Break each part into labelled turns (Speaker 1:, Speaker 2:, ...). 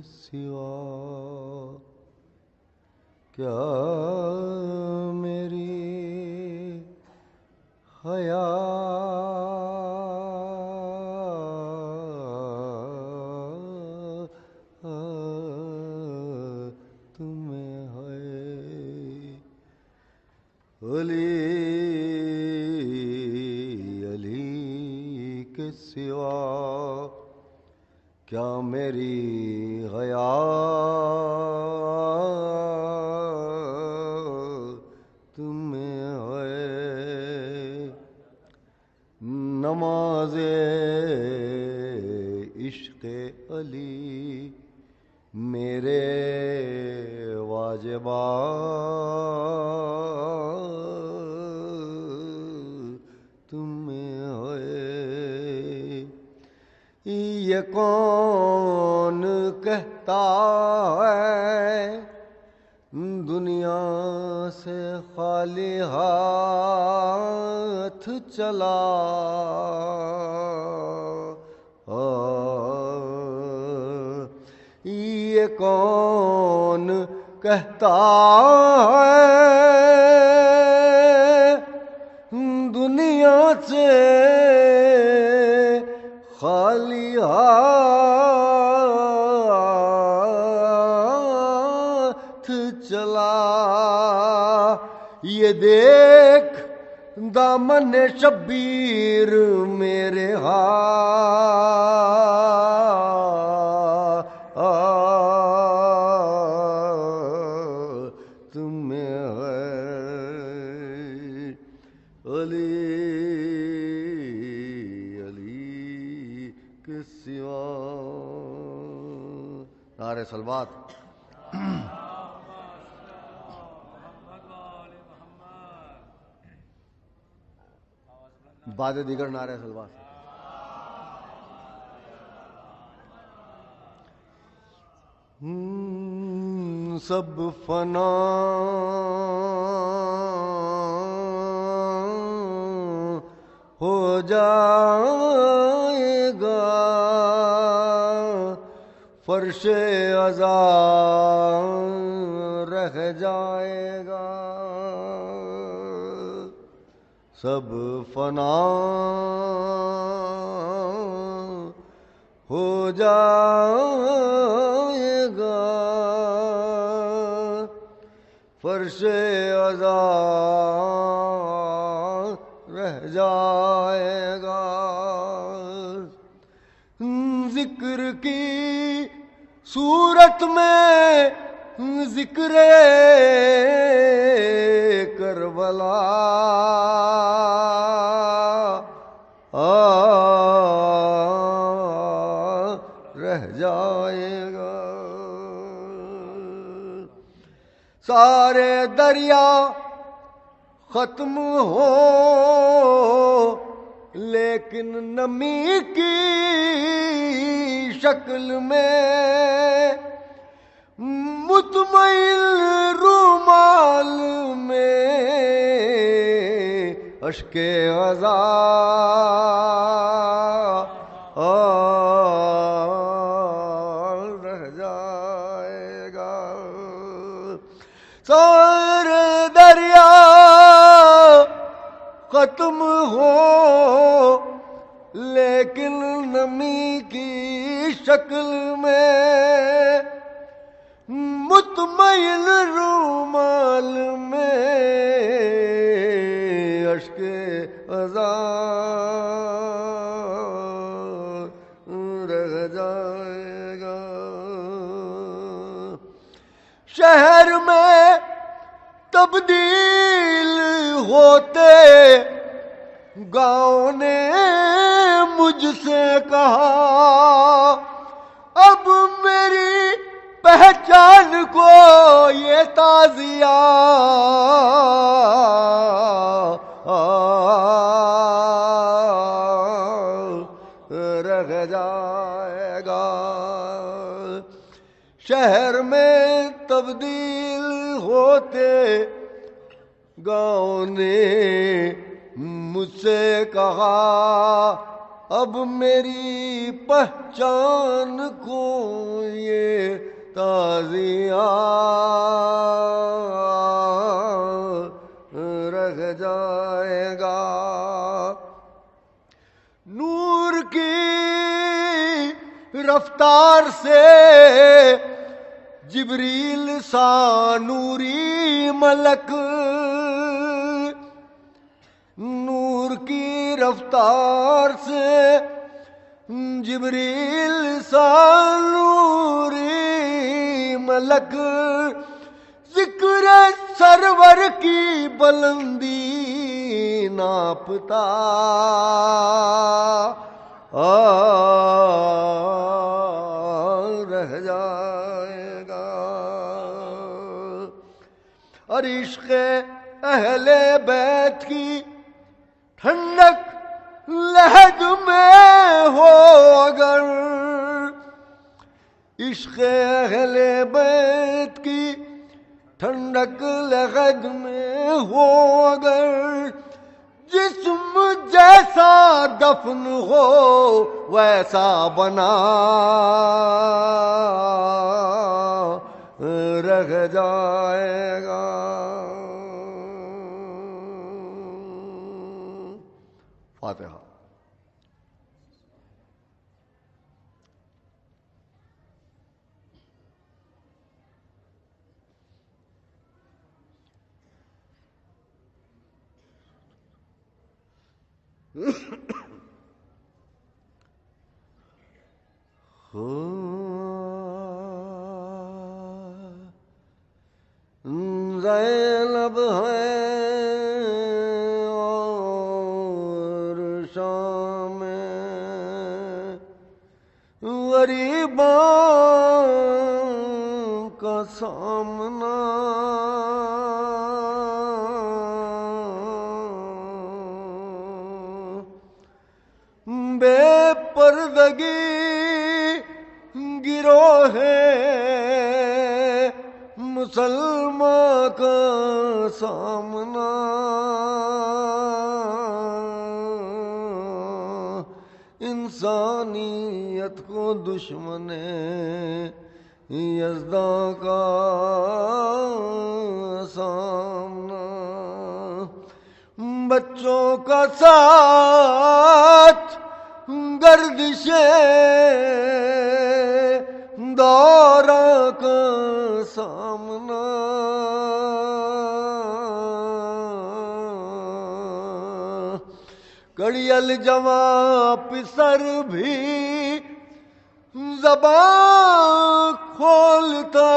Speaker 1: سوا کیا میری حیا تمہیں ہے علی علی کے سوا کیا میری حیا تمہیں ہے نماز عشق علی میرے واجبات تمہیں ہے یہ کون کہتا ہے دنیا سے خالی ہاتھ چلا یہ کون کہتا ہے دنیا سے خالی ہاتھ چلا یہ دیکھ دامن شبیر میرے تمہیں ہے علی علی کے سوا نعرہ صلوات بعد دیگر نعرہ صلوات سب فنا ہو جائے گا فرش عزا رہ جائے گا سب فنا ہو جائے گا فرش عزا رہ جائے گا ذکر کی صورت میں ذکر کربلا رہ جائے گا سارے دریا ختم ہو لیکن نمی کی شکل میں مطمئن رومال میں اشک عزا رہ جائے گا سارے دریا ختم ہو لیکن نمی کی شکل میں مطمئن رومال میں اشک عزا رہ جائے گا شہر میں تبدیل ہوتے گاؤں نے مجھ سے کہا اب میری پہچان کو یہ تعزیہ رہ جائے گا شہر میں تبدیل ہوتے گاؤں نے مجھ سے کہا اب میری پہچان کو یہ تعزیہ رہ جائے گا. نور کی رفتار سے جبریل سا نوری ملک، نور کی رفتار سے جبریل سا نوری ملک، ذکر سرور کی بلندی ناپتا رہ جائے گا. اور عشق اہل بیت کی ٹھنڈک لہد میں ہو اگر، عشق اہل بیت کی ٹھنڈک لہد میں ہو اگر، جسم جیسا دفن ہو ویسا بنا رہ جائے گا. فاتحہ. زینب ہے اور شام غریباں کا سامنا، بے پردگی گروہ ہے مسلمان کا سامنا، انسانیت کو دشمن یزداں کا سامنا، بچوں کا ساتھ گردش دورہ کا سامنا، کڑیل جواں پسر بھی زبان کھولتا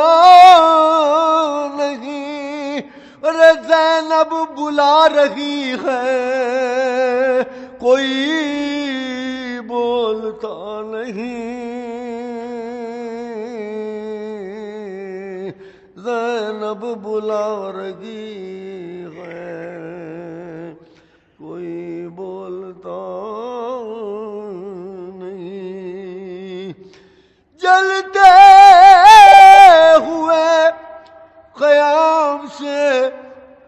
Speaker 1: نہیں، ارے زینب بلا رہی ہے کوئی بولتا نہیں، زینب بلا رہی ہے کوئی بولتا نہیں. جلتے ہوئے قیام سے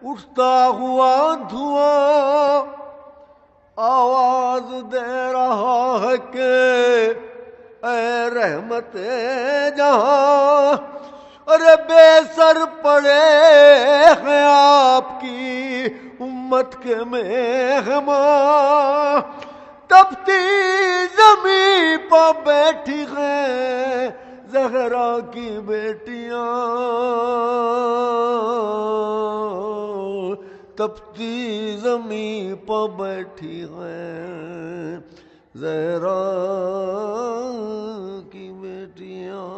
Speaker 1: اٹھتا ہوا دھواں آواز دے رہا ہے کہ اے رحمت جہاں، ارے بے سر پڑے ہیں آپ کی امت کے مہمان، تپتی زمین پر بیٹھی ہیں زہرا کی بیٹیاں، تپتی زمین پر بیٹھی ہیں زہرا کی بیٹیاں،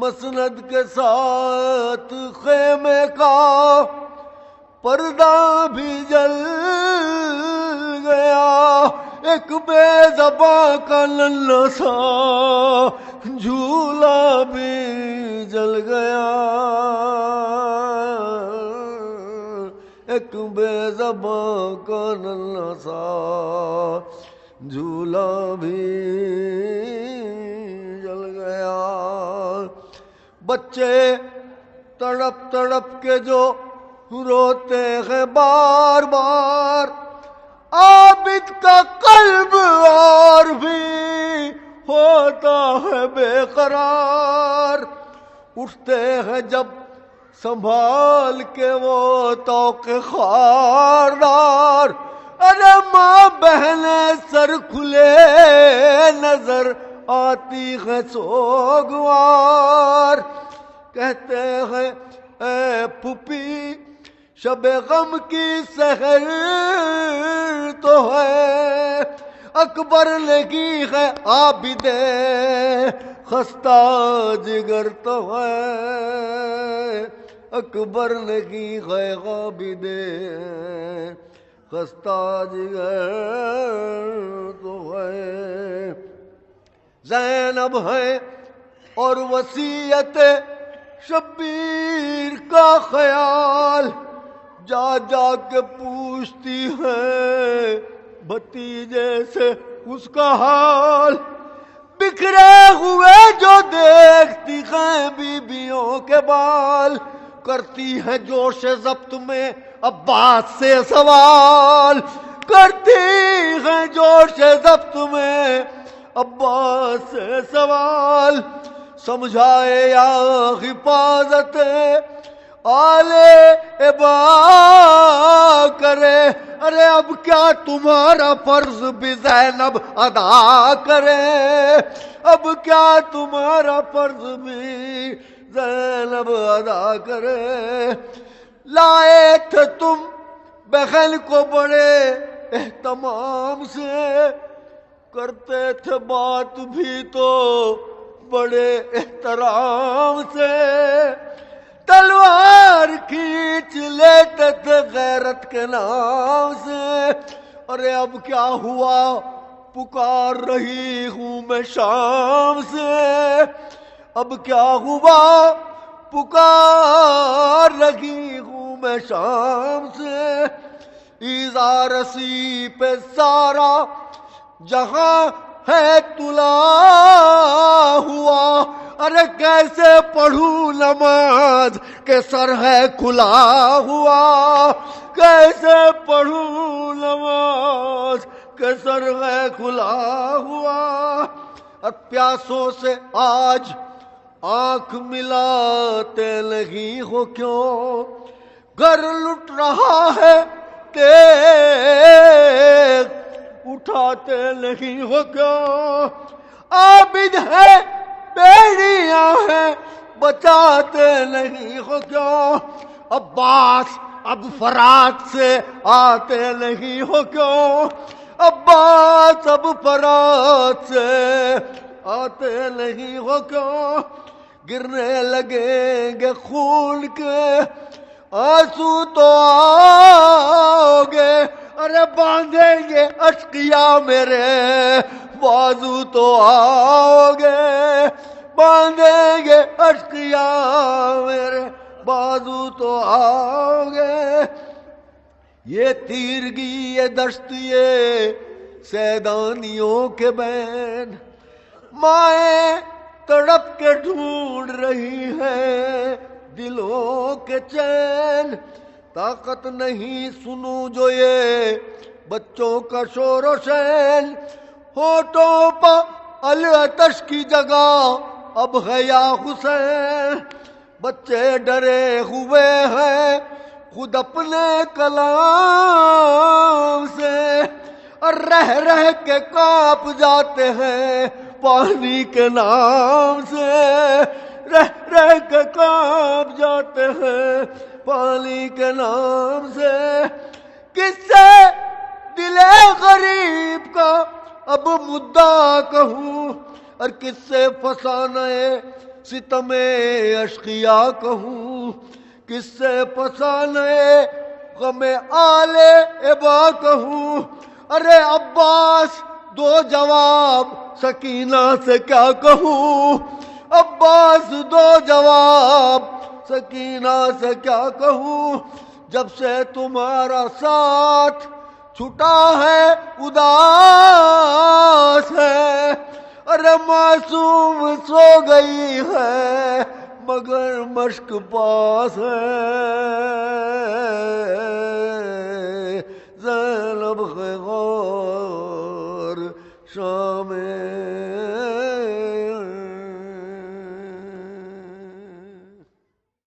Speaker 1: مسند کے ساتھ خیمے کا پردہ بھی جل گیا، ایک بے زباں کا ننھا سا جھولا بھی جل گیا، ایک بے زباں کا ننھا سا جھولا بھی جل گیا. بچے تڑپ تڑپ کے جو روتے ہیں بار بار، عابد کا قلب اور بھی ہوتا ہے بے قرار. اٹھتے ہیں جب سنبھال کے وہ توق خاردار. ارے ماں بہنیں سر کھلے نظر آتی ہے سوگوار. کہتے ہیں اے پھوپھی شب غم کی سحر تو ہے. اکبر لگی ہے عابد خستہ جگر تو ہے. اکبر لگی ہے عابد خستہ جگر تو ہے. زینب ہے اور وصیت شبیر کا خیال. جا جا کے پوچھتی ہے بھتیجے سے اس کا حال. بکھرے ہوئے جو دیکھتی ہیں بیویوں کے بال. کرتی ہے جوش ضبط میں عباس سے سوال. کرتی ہے جوش ضبط میں عباس سے سوال. سمجھائے یا حفاظت آلے ابا کرے. ارے اب کیا تمہارا فرض بھی زینب ادا کرے. اب کیا تمہارا فرض بھی زینب ادا کرے. لائے تھے تم بہن کو بڑے اہتمام سے. کرتے تھے بات بھی تو بڑے احترام سے. تلوار کھینچ لیتے تھے غیرت کے نام سے. ارے اب کیا ہوا پکار رہی ہوں میں شام سے. اب کیا ہوا پکار رہی ہوں میں شام سے. ایذا رسی پہ سارا جہاں ہے تلا ہوا. ارے کیسے پڑھوں نماز کہ سر ہے کھلا ہوا. کیسے پڑھوں نماز کہ سر ہے کھلا ہوا. اور پیاسوں سے آج آنکھ ملاتے نہیں ہو کیوں. گھر لٹ رہا ہے تیغ اٹھاتے نہیں ہو کیوں. عابد ہے بیڑیاں ہیں بچاتے نہیں ہو کیوں. عباس اب فرات سے آتے نہیں ہو کیوں. عباس اب فرات سے آتے نہیں ہو کیوں. گرنے لگیں گے خون کے آنسو تو آؤ گے. ارے باندھیں گے اشقیاء میرے بازو تو آؤ گے. باندھیں گے اشقیاء میرے بازو تو آؤ گے. یہ تیرگی یہ دشت یہ سیدانیوں کے بین. مائیں تڑپ کے ڈھونڈ رہی ہے دلوں کے چین. طاقت نہیں سنوں جو یہ بچوں کا شور و شین. ہونٹوں پر العطش کی جگہ اب ہے یا حسین. بچے ڈرے ہوئے ہیں خود اپنے کلام سے. اور رہ رہ کے کانپ جاتے ہیں پانی کے نام سے. رہ رہ کے کانپ جاتے ہیں پانی کے نام سے. کس سے دل غریب کا اب مدعا کہوں. اور کس سے فسانہ ستم اشقیاء کہوں. کس سے فسانہ غم آل ابا کہوں. ارے عباس دو جواب سکینہ سے کیا کہوں. عباس دو جواب سکینہ سے کیا کہوں. جب سے تمہارا ساتھ چھٹا ہے اداس ہے. ارے معصوم سو گئی ہے مگر مشک پاس ہے.